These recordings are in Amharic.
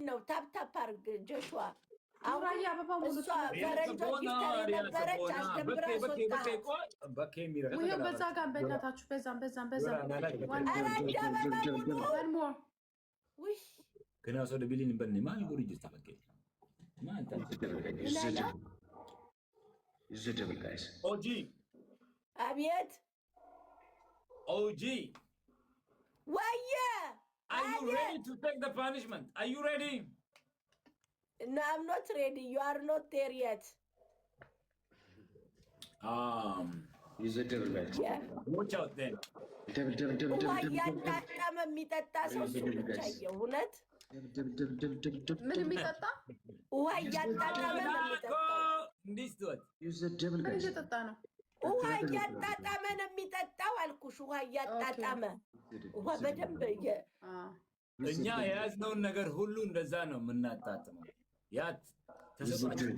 ነው ታፕ አርግ ጆሹዋ አውራያ አበባ ሙሉ ፈረንጆች ይፍታሪ ነበረች አስደብራ በቃ የሚረጋ ወይ በዛ ጋር በእናታችሁ በዛም ወይ ከና ሰው ደብሊን በእኔ ማን ይጎርጅ ተበቀ ማን ይዘደብል ጋይስ ኦጂ አብየት ኦጂ ዋየ Are you ready to take the punishment? Are you ready? No, I'm not ready. You are not there yet. He's a devil, guys. Yeah. Watch out then. Devil. ያጣጣመ የሚጠጣ ሰው ብቻ የእውነት ምን የሚጠጣ ውሃ ያጣጣመ የሚጠጣ እንዲስቶት He's a devil, ምን guys. እየጠጣ ነው ውሃ ያጣጣመ ነው የሚጠጣው አልኩሽ ውሃ ያጣጣመ ውሃ በደንብ እኛ የያዝነውን ነገር ሁሉ እንደዛ ነው የምናጣጥመው ያት ተሰጥቷል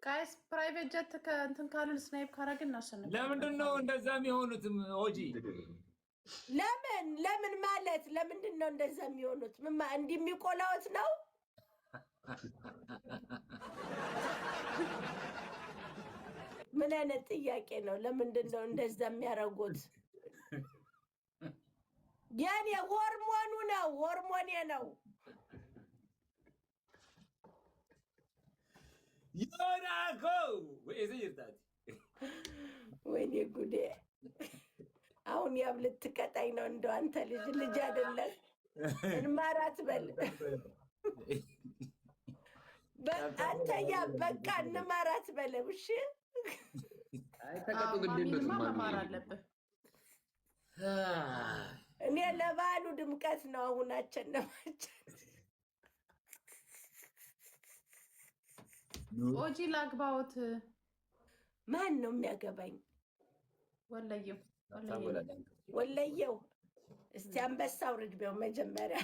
ጋይስ ፕራይቬት ጀት ከእንትን ካልን ስናይፕ ካረግን እናሸንፍ ለምንድን ነው እንደዛ የሚሆኑት ኦጂ ለምን ማለት ለምንድን ነው እንደዛ የሚሆኑት እንዲህ የሚቆላውት ነው ምን አይነት ጥያቄ ነው ለምንድን ነው እንደዛ የሚያረጉት ያኔ ሆርሞኔ ነው ይራኮ ወይስ ይርታት ወይኔ ጉዴ አሁን ያብልት ከጣይ ነው እንደው አንተ ልጅ አይደለም እንማራት በል አንተ ያ በቃ እንማራት በለው እሺ አይ ተቀጡ ግዴለህ መማር አለብህ እኔ ለባሉ ድምቀት ነው አሁን አቸነማችን ኦጂ ላግባውት ማን ነው የሚያገባኝ ወለየው እስቲ አንበሳው ርግቤው መጀመሪያ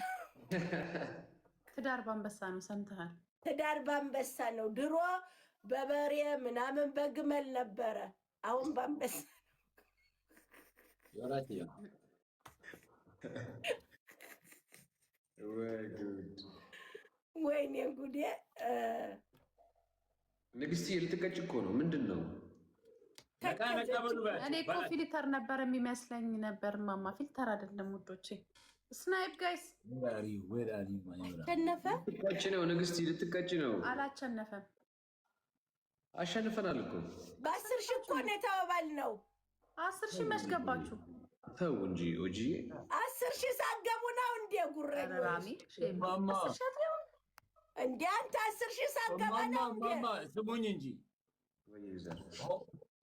ትዳር ባንበሳ ነው ሰምተሃል ትዳር ባንበሳ ነው ድሮ በበሬ ምናምን በግመል ነበረ አሁን ባንበሳ ያራቲያ ወይኔ ጉዴ ንግስቲ ልትቀጭ እኮ ነው ምንድነው እኔ እኮ ፊልተር ነበር የሚመስለኝ ነበር ማማ ፊልተር አይደለም ውዶቼ ስናይፕ ጋይስ ተነፈ ልትቀጭ ነው ንግስቲ ልትቀጭ ነው አላቸነፈም አሸንፈናል እኮ በ10 ሺህ እኮ ነው የተባባልነው 10 ሺህ መስገባችሁ ተው እንጂ ኦጂ 10 ሺህ ሳገቡ ነው እንደ ጉረኝ ራሚ ማማ እንደ አንተ 10 ሺህ ሳገባ ነው ማማ ስሙኝ እንጂ ወይዘር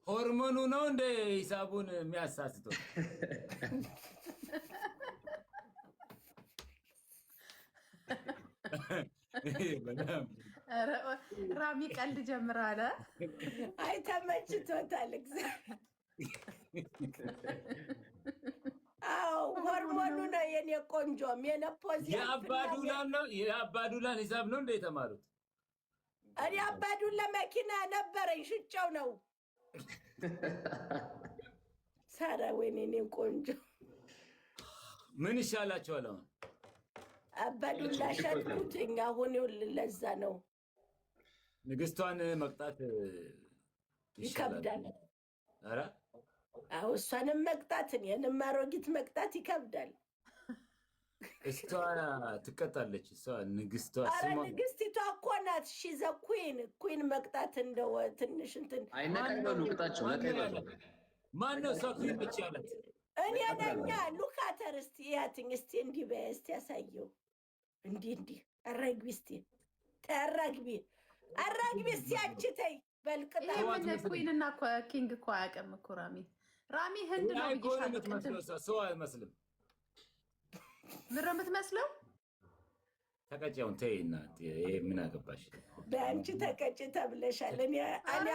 ሆርሞኑ ነው እንደ ሂሳቡን የሚያሳስተው ራሚ ቀልድ ጀምራለ አይ ተመችቶታል እግዚአብሔር አው ሆርሞኑ ነው የኔ ቆንጆ ሜኖፖዝ የአባዱላን ሂሳብ ነው እንደ የተማሩት እኔ አባዱላ መኪና ነበረኝ ሽጫው ነው ሳራ ወይኔ ቆንጆ ምን ይሻላችኋል አሁን አባዱላ ሸጥኩትኝ አሁን ለዛ ነው ንግስቷን መቅጣት ይከብዳል አረ አው እሷንም መቅጣትን የነማሮጊት መቅጣት ይከብዳል እሷ ትቀጣለች እሷ ንግስቷ አረ ንግስቲቷ እኮ ናት ሺዘ ኩዊን መቅጣት እንደው ትንሽ እንትን አይነቀበሉ ቅጣቸው ነቀበሉ ማን ነው ሰው ኩዊን ያላት እኔ ነኛ ሉካተር እስቲ ያትኝ እስቲ እንዲ በስቲ ያሳየው እንዲ አረግቢ እስቲ አረግቢ እስቲ አንቺተይ በልቅጣ ኩዊንና ኪንግ እኮ አያውቅም እኮ ራሚ ህንድ ነው ይሻላል ሰው አይመስልም ምንድነው የምትመስለው ተቀጨውን ተይና ምን አገባሽ በአንቺ ተቀጭ ተብለሻል እኔ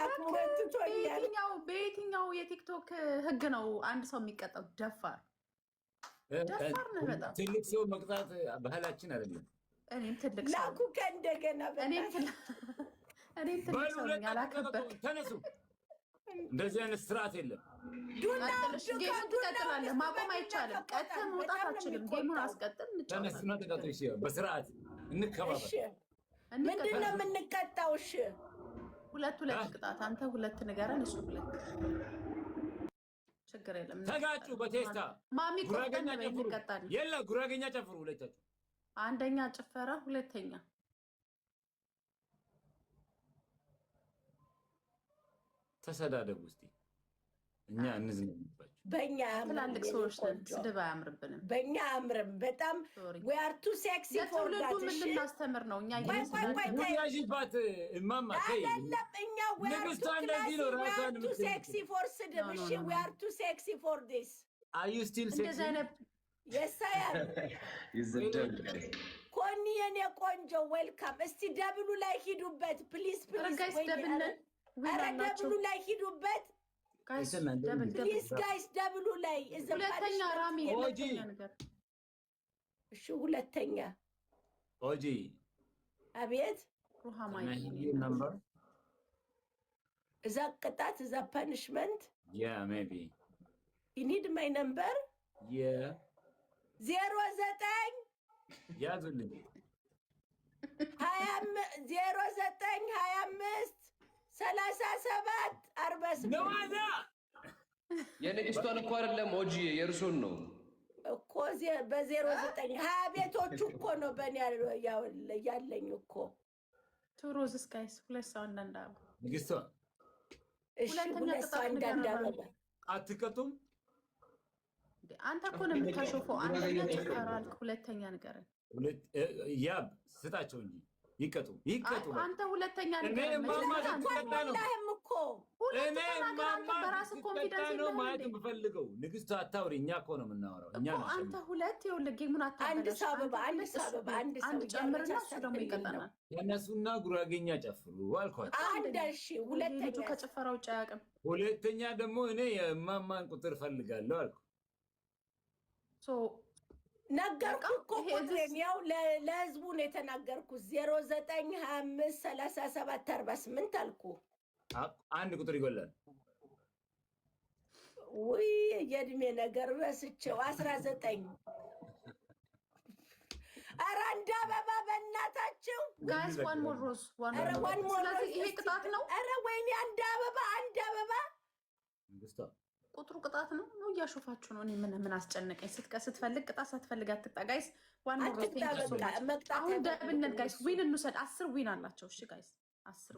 አክብረትቶኛል በየትኛው የቲክቶክ ህግ ነው አንድ ሰው የሚቀጣው ደፋር ነው በጣም ትልቅ ሰው መቅጣት ባህላችን አይደለም እኔም ትልቅ ሰው ላኩ ከእንደገና እኔም ትልቅ ሰው ያላከበር ተነሱ እንደዚህ አይነት ስርዓት የለም። ቀጥልሽ፣ ጌሙን ትቀጥላለህ። ማቆም አይቻልም። ቀጥል መውጣት አችልም። ጌሙን አስቀጥል። ተነስና ተቀጥል። እሺ፣ በስርዓት እንከባበር። ምንድን ነው የምንቀጣው? እሺ፣ ሁለት ቅጣት። አንተ ሁለት ንገረን፣ እሱ ሁለት። ችግር የለም። ተጋጩ በቴስታ ማሚ ጉራገኛ ጨፍሩ። እንቀጣለን። የለ ጉራገኛ ጨፍሩ ሁለታችሁ። አንደኛ ጭፈራ፣ ሁለተኛ ተሰዳደቡ። እስቲ እኛ እንዝናባችሁ። በእኛ ትላልቅ ሰዎች ነን። ስድብ አያምርብንም። በእኛ አምርም በጣም we are too sexy for that። ለትውልዱ ምን ልናስተምር ነው? እኛ ያዥባት እማማ አይደለም። እኛ we are too sexy for ስድብ። እሺ we are too sexy for this። Are you still sexy? Yes I am። ኮኒ የኔ ቆንጆ ዌልካም። እስቲ ደብሉ ላይ ሂዱበት ፕሊዝ ፕሊዝ። ኧረ ደብሉ ላይ ሂዱበት ፕሊዝ ጋይስ፣ ደብሉ ላይ። ሁለተኛ ራሚ እሺ፣ ሁለተኛ ኦጂ። አቤት። እዛ ቅጣት፣ እዛ ፐኒሽመንት። ሜቢ you need my number 09 ያዙልኝ 0925 37 48 የንግስቷን እኮ አይደለም ኦጂ፣ የእርሱን ነው እኮ በ09 20 ቤቶቹ እኮ ነው በእኔ ያለኝ እኮ። ቱሮዝስ ጋይስ ሁለት ሰው አንዳንድ አበባ ንግስቷ። እሺ ሁለት ሰው አንዳንድ አበባ። አትቀጡም? አንተ እኮ ነው የምታሾፈው። አንደኛ ጭፈራ አልክ፣ ሁለተኛ ንገረን። ያብ ስጣቸው እንጂ ይቀጡ። አንተ ሁለተኛ ንገረን። እኔ ማማ በራስ ኮንፊደንስ ነው ማለት የምፈልገው። ንግስቷ አታውሪ፣ እኛ እኮ ነው የምናወራው። እኛ አንተ ሁለት ይኸውልህ፣ ጌሙን አንድ ሰው ጨምርና እሱ ደግሞ ይቀጠናል። የእነሱና ጉራጌኛ ጨፍሩ አልኳቸው። አንድ እሺ፣ ሁለተኛ ከጭፈራ ውጭ አያውቅም። ሁለተኛ ደግሞ እኔ የማማን ቁጥር ፈልጋለሁ አልኩ። ነገርኩህ እኮ ቁጥሬን፣ ያው ለህዝቡ ነው የተናገርኩት። 0925 37 48 አልኩ። አንድ ቁጥር ይጎላል። ውይ የእድሜ ነገር ረስቼው 19። ኧረ አንድ አበባ በእናታችሁ ጋይስ፣ ዋን ሞር ሮዝ፣ ዋን ሞር ሮዝ። ይሄ ቅጣት ነው። ኧረ ወይኔ አንድ አበባ ቁጥሩ ቅጣት ነው። እያሾፋችሁ ነው። እኔ ምን አስጨነቀኝ? ስትፈልግ ቅጣት፣ ሳትፈልግ አትቅጣ። ጋይስ ዋን ሞር ሮዝ። አሁን ደብነት ጋይስ፣ ዊን እንውሰድ። 10 ዊን አላቸው። እሺ ጋይስ 10